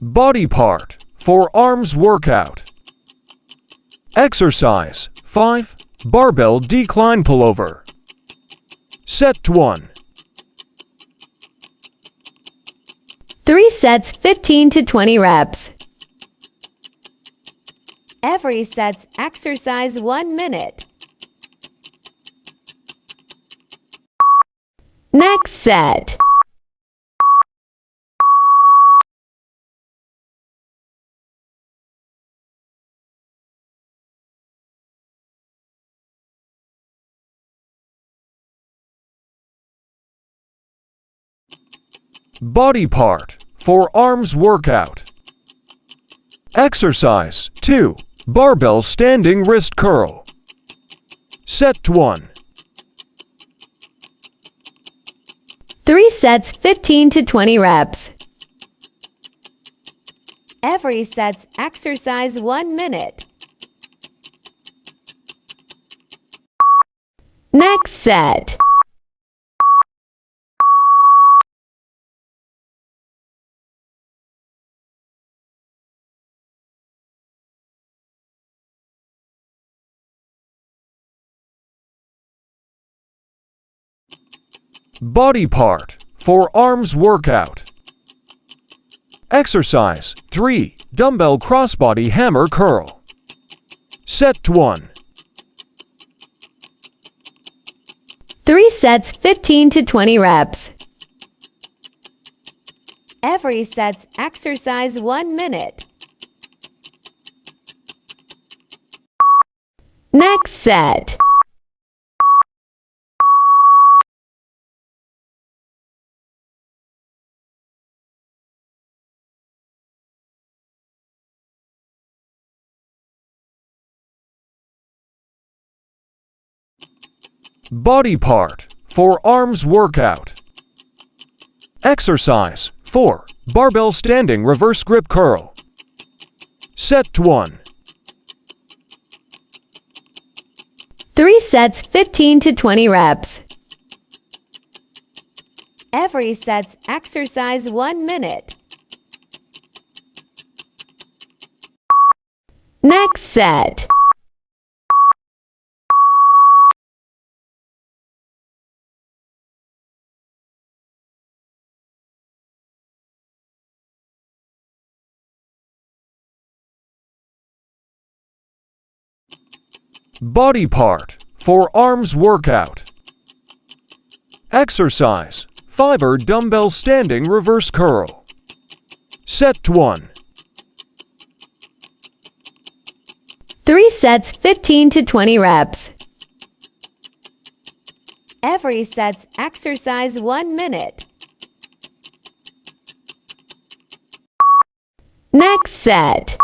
Body part, forearms workout. Exercise 5. Barbell decline pullover. Set 1. 3 sets 15 to 20 reps. Every set's exercise 1 minute. Next set. Body part, forearms workout. Exercise 2. Barbell standing wrist curl. Set 1. 3 sets 15 to 20 reps. Every set's exercise 1 minute. Next set. Body part, forearms workout. Exercise 3. Dumbbell crossbody hammer curl. Set 1. 3 sets 15 to 20 reps. Every set's exercise 1 minute. Next set. Body part, forearms workout. Exercise 4. Barbell standing reverse grip curl. Set 1. 3 sets 15 to 20 reps. Every set's exercise 1 minute. Next set. Body part, forearms workout. Exercise 5. Dumbbell standing reverse curl. Set 1. 3 sets 15 to 20 reps. Every set's exercise 1 minute. Next set.